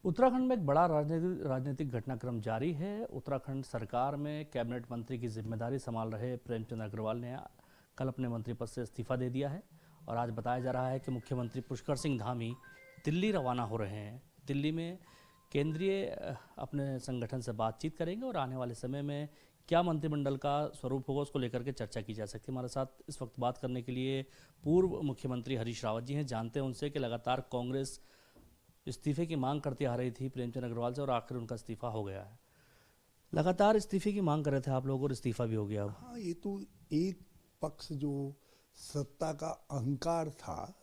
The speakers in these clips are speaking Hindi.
उत्तराखंड में एक बड़ा राजनीतिक घटनाक्रम जारी है। उत्तराखंड सरकार में कैबिनेट मंत्री की जिम्मेदारी संभाल रहे प्रेमचंद अग्रवाल ने कल अपने मंत्री पद से इस्तीफा दे दिया है और आज बताया जा रहा है कि मुख्यमंत्री पुष्कर सिंह धामी दिल्ली रवाना हो रहे हैं। दिल्ली में केंद्रीय अपने संगठन से बातचीत करेंगे और आने वाले समय में क्या मंत्रिमंडल का स्वरूप होगा उसको लेकर के चर्चा की जा सकती है। हमारे साथ इस वक्त बात करने के लिए पूर्व मुख्यमंत्री हरीश रावत जी हैं। जानते हैं उनसे कि लगातार कांग्रेस इस्तीफे की मांग करती आ रही थी प्रेमचंद अग्रवाल से और आखिर उनका इस्तीफा हो गया है। लगातार इस्तीफे की मांग कर रहे थे आप लोग और इस्तीफा भी हो गया अब। हाँ, ये तो एक पक्ष जो सत्ता का अहंकार था,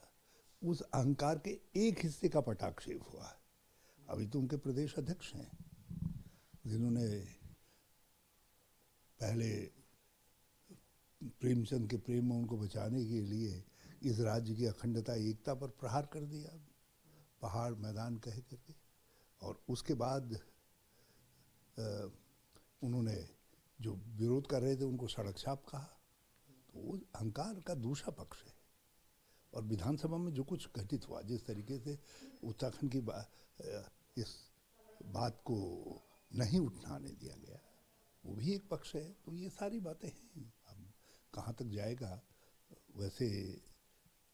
उस अहंकार के एक हिस्से का पटाक्षेप हुआ है। अभी तो उनके प्रदेश अध्यक्ष हैं, जिन्होंने पहले प्रेमचंद के प्रेम में उनको बचाने के लिए इस राज्य की अखंडता एकता पर प्रहार कर दिया, पहाड़ मैदान कह करके। और उसके बाद उन्होंने जो विरोध कर रहे थे उनको सड़क छाप कहा। तो वो अहंकार का दूसरा पक्ष है। और विधानसभा में जो कुछ घटित हुआ, जिस तरीके से उत्तराखंड की इस बात को नहीं उठाने दिया गया, वो भी एक पक्ष है। तो ये सारी बातें हैं। अब कहाँ तक जाएगा, वैसे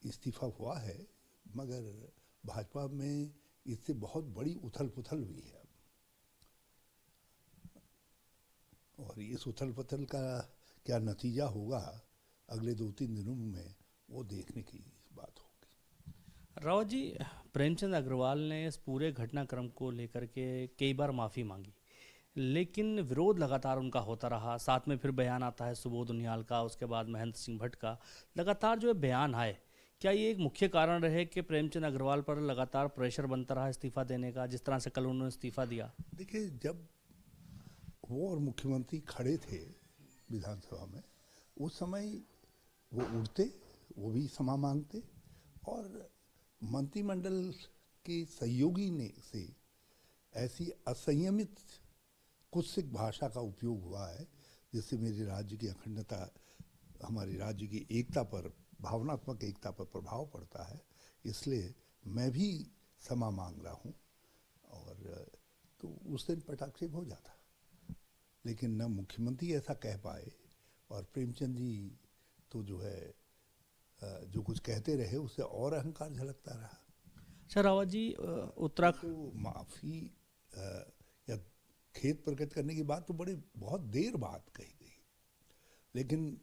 इस्तीफा हुआ है, मगर भाजपा में इससे बहुत बड़ी उथल पुथल हुई है। और इस उथल पुथल का क्या नतीजा होगा अगले 2-3 दिनों में, वो देखने की बात होगी। रावत जी, प्रेमचंद अग्रवाल ने इस पूरे घटनाक्रम को लेकर के कई बार माफ़ी मांगी, लेकिन विरोध लगातार उनका होता रहा। साथ में फिर बयान आता है सुबोध उनियाल का, उसके बाद महेंद्र सिंह भट्ट का। लगातार जो बयान आए, क्या ये एक मुख्य कारण रहे कि प्रेमचंद अग्रवाल पर लगातार प्रेशर बनता रहा इस्तीफा देने का, जिस तरह से कल उन्होंने इस्तीफा दिया? देखिए, जब वो और मुख्यमंत्री खड़े थे विधानसभा में, उस समय वो उठते, वो भी क्षमा मांगते, और मंत्रिमंडल के सहयोगी ने से ऐसी असंयमित कुत्सित भाषा का उपयोग हुआ है जिससे मेरे राज्य की अखंडता, हमारे राज्य की एकता पर, भावनात्मक एकता पर प्रभाव पड़ता है। इसलिए मैं भी क्षमा मांग रहा हूँ। और तो उस दिन पटाक्षेप हो जाता, लेकिन न मुख्यमंत्री ऐसा कह पाए, और प्रेमचंद जी तो जो है जो कुछ कहते रहे उससे और अहंकार झलकता रहा। अच्छा रावत जी, उत्तराखंड तो माफ़ी या खेद प्रकट करने की बात तो बहुत देर बाद कही गई, लेकिन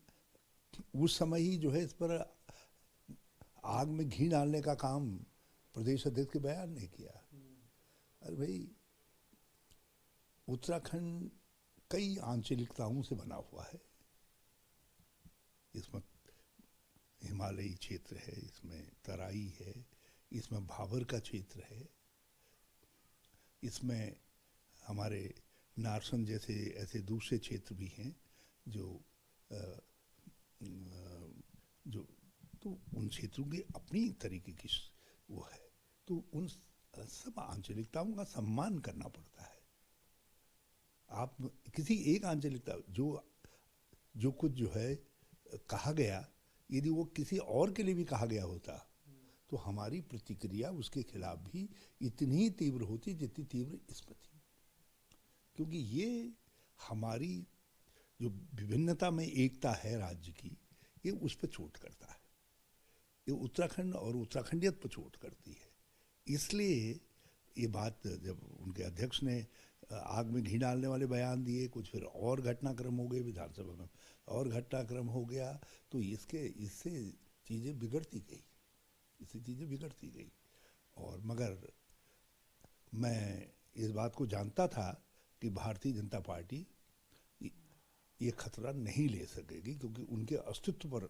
उस समय ही जो है इस पर आग में घी डालने का काम प्रदेश अध्यक्ष के बयान ने किया। अरे भाई, उत्तराखंड कई आंचलिकताओं से बना हुआ है। इसमें हिमालयी क्षेत्र है, इसमें तराई है, इसमें भाबर का क्षेत्र है, इसमें हमारे नारसन जैसे ऐसे दूसरे क्षेत्र भी हैं जो तो उन क्षेत्रों की अपनी तरीके की वो है। तो उन सब आंचलिकताओं का सम्मान करना पड़ता है। आप किसी एक आंचलिकता जो कुछ जो है कहा गया, यदि वो किसी और के लिए भी कहा गया होता तो हमारी प्रतिक्रिया उसके खिलाफ भी इतनी ही तीव्र होती जितनी तीव्र इसमें थी। क्योंकि ये हमारी जो विभिन्नता में एकता है राज्य की, ये उस पर चोट करता है। ये उत्तराखंड और उत्तराखंडियत पर चोट करती है। इसलिए ये बात जब उनके अध्यक्ष ने आग में घी डालने वाले बयान दिए, कुछ फिर और घटनाक्रम हो गए विधानसभा में, और घटनाक्रम हो गया, तो इससे चीज़ें बिगड़ती गई। और मगर मैं इस बात को जानता था कि भारतीय जनता पार्टी ये खतरा नहीं ले सकेगी, क्योंकि उनके अस्तित्व पर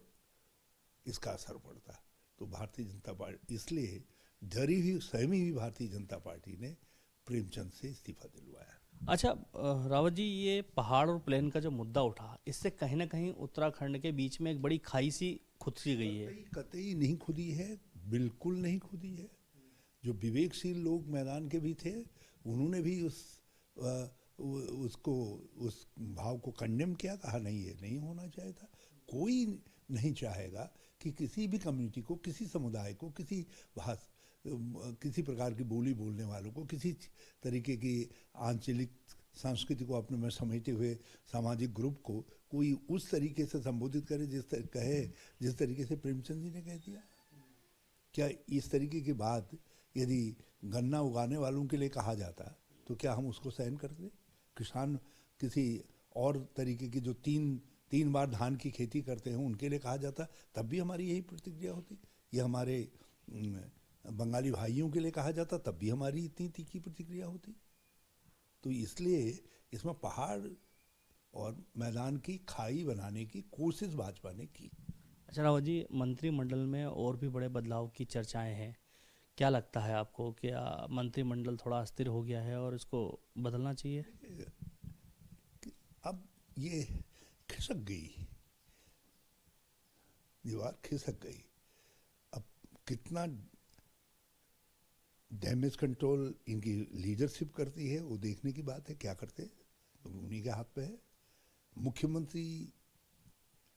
इसका असर पड़ता। तो भारतीय जनता पार्टी इसलिए डरी हुई, सहमी हुई भारतीय जनता पार्टी ने प्रेमचंद से इस्तीफा दिलवाया। अच्छा रावत जी, ये पहाड़ और प्लेन का जो मुद्दा उठा, इससे कहीं ना कहीं उत्तराखंड के बीच में एक बड़ी खाई सी खुद सी गई है। कतई नहीं खुदी है, बिल्कुल नहीं खुदी है। जो विवेकशील लोग मैदान के भी थे, उन्होंने भी उस भाव को कंडेम किया, कहा नहीं, ये नहीं होना चाहिए था। कोई नहीं चाहेगा कि किसी भी कम्युनिटी को, किसी समुदाय को, किसी किसी प्रकार की बोली बोलने वालों को, किसी तरीके की आंचलिक संस्कृति को अपने में समेटे हुए सामाजिक ग्रुप को कोई उस तरीके से संबोधित करे जिस तरीके से प्रेमचंद जी ने कह दिया। क्या इस तरीके की बात यदि गन्ना उगाने वालों के लिए कहा जाता तो क्या हम उसको सहन करते? किसान किसी और तरीके की जो तीन बार धान की खेती करते हैं उनके लिए कहा जाता, तब भी हमारी यही प्रतिक्रिया होती। ये हमारे बंगाली भाइयों के लिए कहा जाता, तब भी हमारी इतनी तीखी प्रतिक्रिया होती। तो इसलिए इसमें पहाड़ और मैदान की खाई बनाने की कोशिश भाजपा ने की। अच्छा रावत जी, मंत्रिमंडल में और भी बड़े बदलाव की चर्चाएं हैं, क्या लगता है आपको? क्या मंत्रिमंडल थोड़ा अस्थिर हो गया है और इसको बदलना चाहिए? अब ये खिसक गई, दीवार खिसक गई। अब कितना डैमेज कंट्रोल इनकी लीडरशिप करती है वो देखने की बात है। क्या करते हैं तो उन्हीं के हाथ पे है। मुख्यमंत्री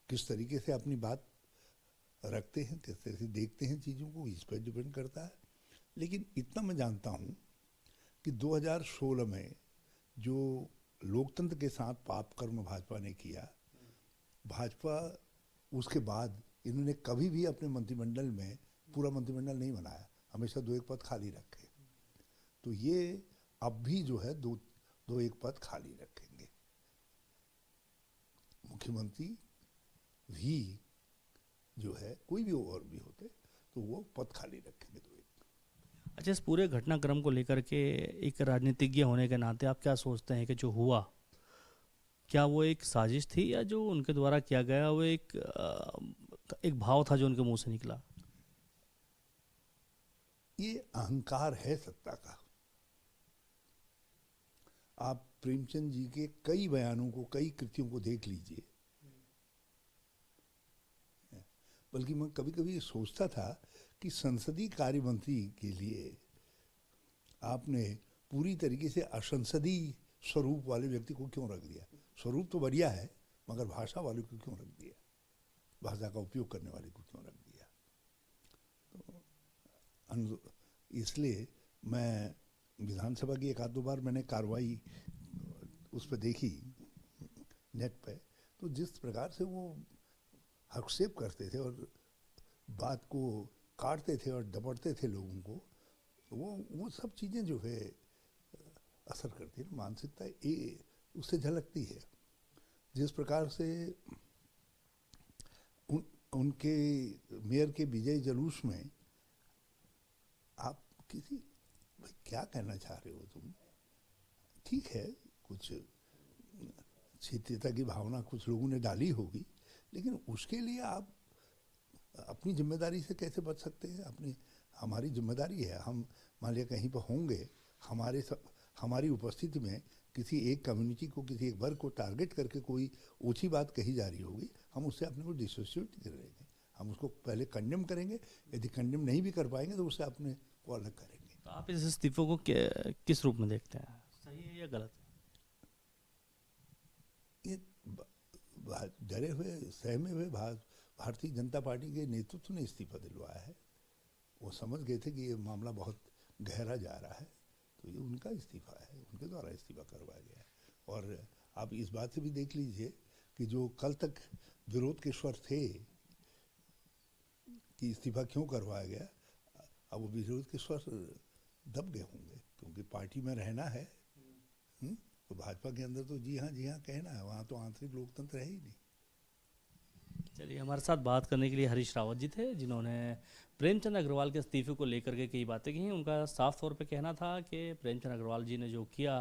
किस तरीके से अपनी बात रखते हैं, किस तरह से देखते हैं चीज़ों को, इस पर डिपेंड करता है। लेकिन इतना मैं जानता हूँ कि 2016 में जो लोकतंत्र के साथ पाप कर्म भाजपा ने किया, भाजपा उसके बाद इन्होंने कभी भी अपने मंत्रिमंडल में पूरा मंत्रिमंडल नहीं बनाया, हमेशा 2-1 पद खाली रखे। तो ये अब भी जो है 2-1 पद खाली रखेंगे। मुख्यमंत्री भी जो है कोई भी और भी होते तो वो पद खाली रखेंगे 2-1। अच्छा, इस पूरे घटनाक्रम को लेकर के एक राजनीतिज्ञ होने के नाते आप क्या सोचते हैं कि जो हुआ, क्या वो एक साजिश थी या जो उनके द्वारा किया गया वो एक भाव था जो उनके मुंह से निकला? ये अहंकार है सत्ता का। आप प्रेमचंद जी के कई बयानों को, कई कृतियों को देख लीजिए। बल्कि मैं कभी कभी सोचता था कि संसदीय कार्य मंत्री के लिए आपने पूरी तरीके से असंसदीय स्वरूप वाले व्यक्ति को क्यों रख दिया? स्वरूप तो बढ़िया है, मगर भाषा वाले को क्यों रख दिया? भाषा का उपयोग करने वाले को क्यों रख दिया? तो इसलिए मैं विधानसभा की 1-2 बार मैंने कार्रवाई उस पर देखी नेट पे, तो जिस प्रकार से वो हस्तक्षेप करते थे और बात को काटते थे और डपटते थे लोगों को, वो सब चीज़ें जो है असर करती है। मानसिकता उससे झलकती है। जिस प्रकार से उनके मेयर के विजय जुलूस में आप भाई क्या कहना चाह रहे हो तुम? ठीक है, कुछ क्षेत्रीयता की भावना कुछ लोगों ने डाली होगी, लेकिन उसके लिए आप अपनी जिम्मेदारी से कैसे बच सकते हैं? हमारी जिम्मेदारी है, हम मान लिया कहीं पर होंगे, हमारी उपस्थिति में किसी एक कम्युनिटी को, किसी एक वर्ग को टारगेट करके कोई ऊंची बात कही जा रही होगी, हम उससे अपने को डिसोसिएट करेंगे। हम उसको पहले कंडेम करेंगे, यदि कंडेम नहीं भी कर पाएंगे तो उससे अपने को अलग करेंगे। तो आप इस इस्तीफे को किस रूप में देखते हैं, सही है या गलत है? ये डरे हुए, सहमे हुए भारतीय जनता पार्टी के नेतृत्व ने इस्तीफा दिलवाया है। वो समझ गए थे कि ये मामला बहुत गहरा जा रहा है, तो ये उनका इस्तीफा है, उनके द्वारा इस्तीफा करवाया गया है। और आप इस बात से भी देख लीजिए कि जो कल तक विरोध के स्वर थे कि इस्तीफा क्यों करवाया गया, अब वो विरोध के स्वर दब गए होंगे, क्योंकि पार्टी में रहना है। तो भाजपा के अंदर तो जी हाँ कहना है, वहाँ तो आंतरिक लोकतंत्र है ही नहीं। चलिए, हमारे साथ बात करने के लिए हरीश रावत जी थे, जिन्होंने प्रेमचंद अग्रवाल के इस्तीफे को लेकर के कई बातें कही। उनका साफ तौर पे कहना था कि प्रेमचंद अग्रवाल जी ने जो किया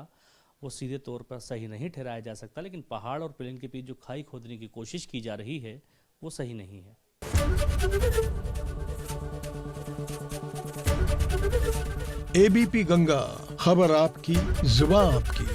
वो सीधे तौर पर सही नहीं ठहराया जा सकता, लेकिन पहाड़ और प्लेन के बीच जो खाई खोदने की कोशिश की जा रही है वो सही नहीं है। एबीपी गंगा, खबर आपकी, जुबान आपकी।